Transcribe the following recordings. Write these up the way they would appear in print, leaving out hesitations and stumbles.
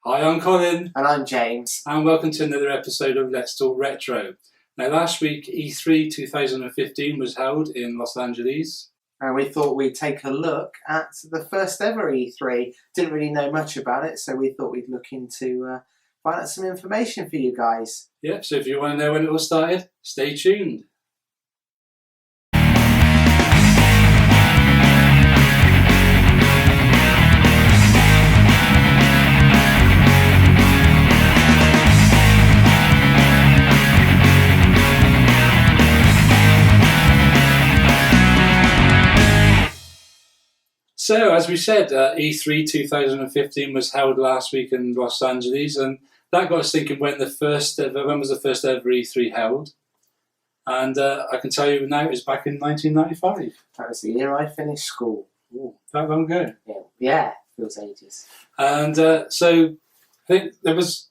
Hi, I'm Colin. And I'm James. And welcome to another episode of Let's Talk Retro. Now, last week, E3 2015 was held in Los Angeles. And we thought we'd take a look at the first ever E3. Didn't really know much about it, so we thought we'd look into find out some information for you guys. Yeah, so if you want to know when it all started, stay tuned. So, as we said, E3 2015 was held last week in Los Angeles, and that got us thinking when was the first ever E3 held? And I can tell you now it was back in 1995. That was the year I finished school. Ooh, that long ago. Yeah, feels ages. And so I think there was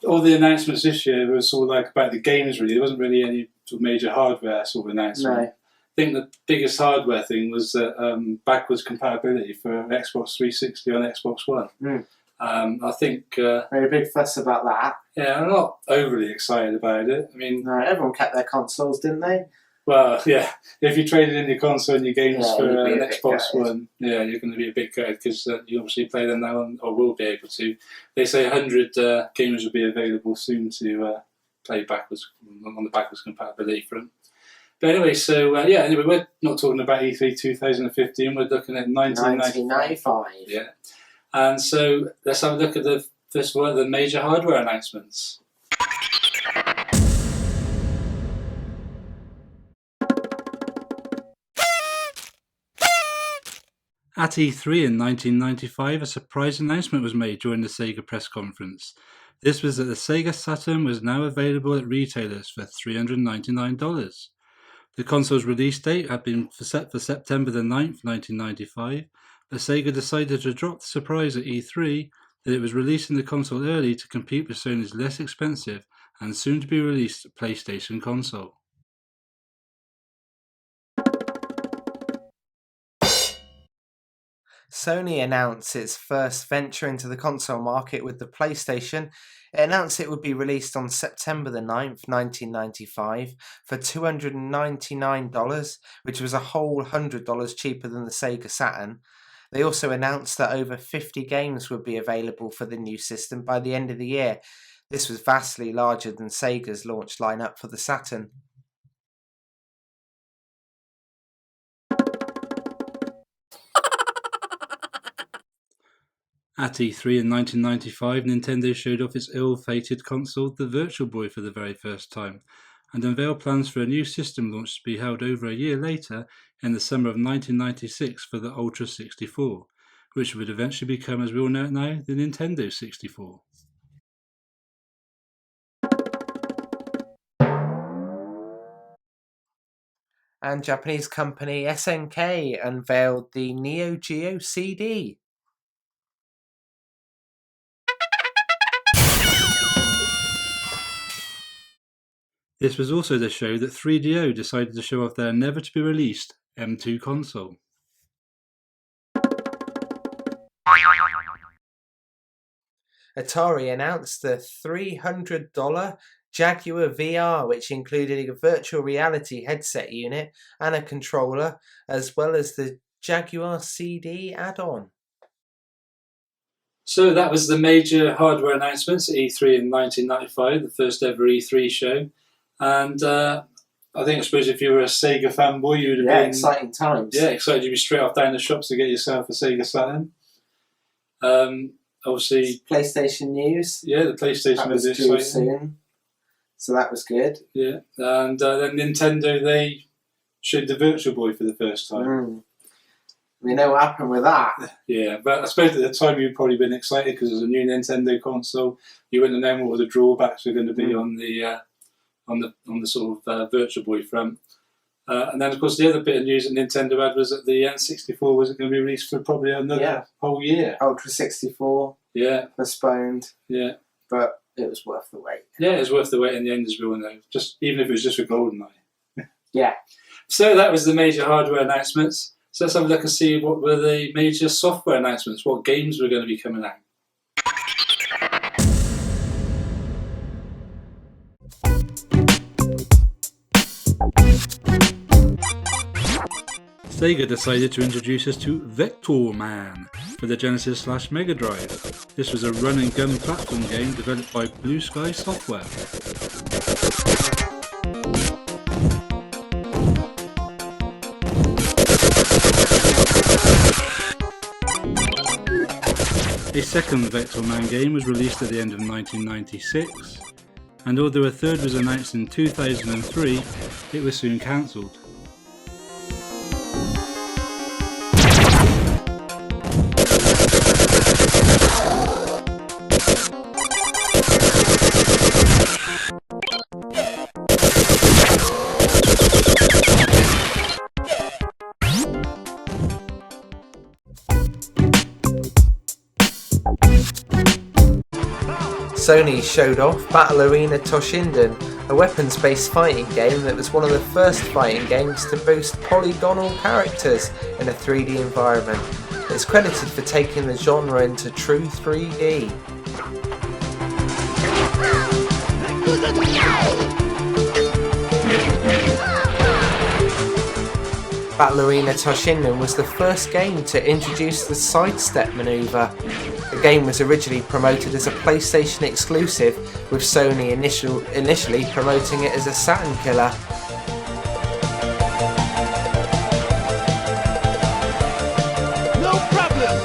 all the announcements this year was sort of like about the games really. There wasn't really any sort of major hardware sort of announcement. No. I think the biggest hardware thing was backwards compatibility for Xbox 360 on Xbox One. I think... Made a big fuss about that. Yeah, I'm not overly excited about it. I mean... No, everyone kept their consoles, didn't they? Well, yeah. If you traded in your console and your games for an Xbox One, yeah, you're going to be a bit gutted because you obviously play them now or will be able to. They say 100 games will be available soon to play backwards on the backwards compatibility front. But anyway, so anyway, we're not talking about E3 2015. We're looking at 1995. Yeah, and so let's have a look at first of all the major hardware announcements. At E3 in 1995, a surprise announcement was made during the Sega press conference. This was that the Sega Saturn was now available at retailers for $399. The console's release date had been set for September the 9th, 1995, but Sega decided to drop the surprise at E3 that it was releasing the console early to compete with Sony's less expensive and soon-to-be-released PlayStation console. Sony announced its first venture into the console market with the PlayStation. It announced it would be released on September the 9th, 1995 for $299, which was a whole $100 cheaper than the Sega Saturn. They also announced that over 50 games would be available for the new system by the end of the year. This was vastly larger than Sega's launch lineup for the Saturn. At E3 in 1995, Nintendo showed off its ill-fated console, the Virtual Boy, for the very first time, and unveiled plans for a new system launch to be held over a year later in the summer of 1996 for the Ultra 64, which would eventually become, as we all know it now, the Nintendo 64. And Japanese company SNK unveiled the Neo Geo CD. This was also the show that 3DO decided to show off their never-to-be-released M2 console. Atari announced the $300 Jaguar VR, which included a virtual reality headset unit and a controller, as well as the Jaguar CD add-on. So that was the major hardware announcements at E3 in 1995, the first ever E3 show. And I suppose if you were a Sega fanboy, you would have been... exciting times. Yeah, excited. You'd be straight off down the shops to get yourself a Sega Saturn. Obviously... PlayStation news. Yeah, the PlayStation was exciting. Soon. So that was good. Yeah, and then Nintendo, they showed the Virtual Boy for the first time. We know what happened with that. Yeah, but I suppose at the time you'd probably been excited because it was a new Nintendo console. You wouldn't have known what the drawbacks were going to be on the sort of Virtual Boy front. And then, of course, the other bit of news that Nintendo had was that the N64 wasn't going to be released for probably another whole year. Ultra 64. Yeah. Postponed. Yeah. But it was worth the wait. Yeah, it was worth the wait in the end, as we all know. Even if it was just for GoldenEye. Yeah. So that was the major hardware announcements. So let's have a look and see what were the major software announcements, what games were going to be coming out. Sega decided to introduce us to Vector Man for the Genesis/Mega Drive. This was a run and gun platform game developed by Blue Sky Software. A second Vector Man game was released at the end of 1996, and although a third was announced in 2003, it was soon cancelled. Sony showed off Battle Arena Toshinden, a weapons-based fighting game that was one of the first fighting games to boost polygonal characters in a 3D environment. It's credited for taking the genre into true 3D. Battle Arena Toshinden was the first game to introduce the sidestep maneuver. The game was originally promoted as a PlayStation exclusive, with Sony initially promoting it as a Saturn killer. No problem.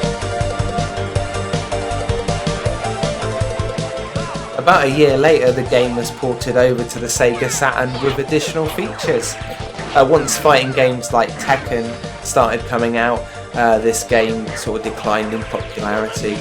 About a year later, the game was ported over to the Sega Saturn with additional features. Once fighting games like Tekken started coming out, this game sort of declined in popularity.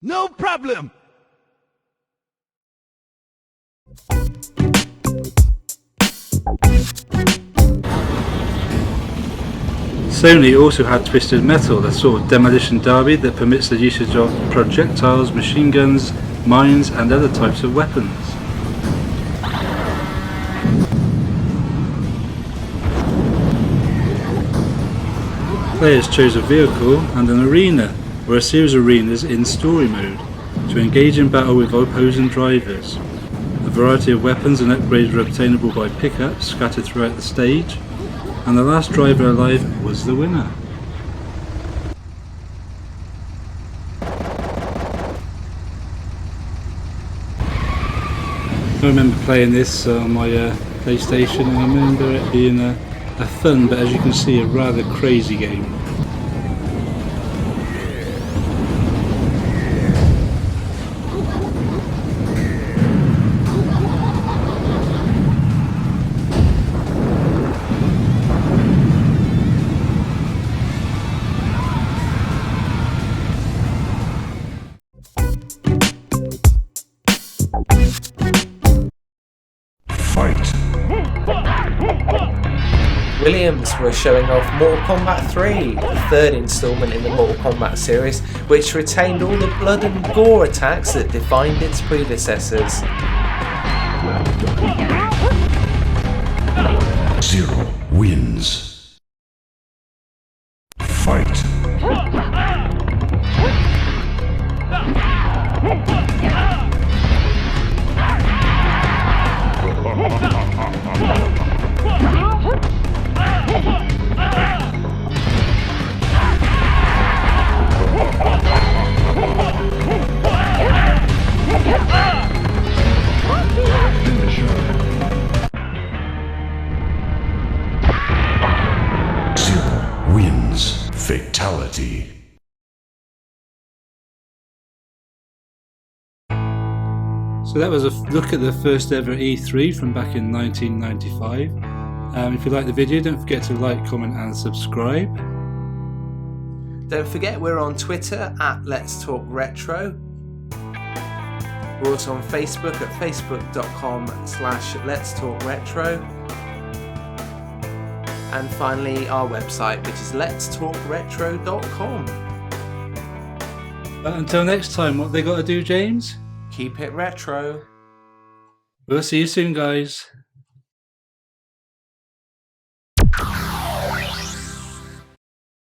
No problem. Sony also had Twisted Metal, a sort of demolition derby that permits the usage of projectiles, machine guns, mines and other types of weapons. Players chose a vehicle and an arena, or a series of arenas in story mode, to engage in battle with opposing drivers. A variety of weapons and upgrades were obtainable by pickups scattered throughout the stage, and the last driver alive was the winner. I remember playing this on my PlayStation, and I remember it being a fun, but as you can see, a rather crazy game. Williams were showing off Mortal Kombat 3, the third installment in the Mortal Kombat series, which retained all the blood and gore attacks that defined its predecessors. Zero wins. Fight. Zero wins. Fatality. So that was a look at the first ever E3 from back in 1995. If you like the video, don't forget to like, comment and subscribe. Don't forget we're on Twitter at Let's Talk Retro. We're also on Facebook at facebook.com/Let's Talk Retro. And finally our website, which is letstalkretro.com. But until next time, what they got to do, James? Keep it retro. We'll see you soon, guys.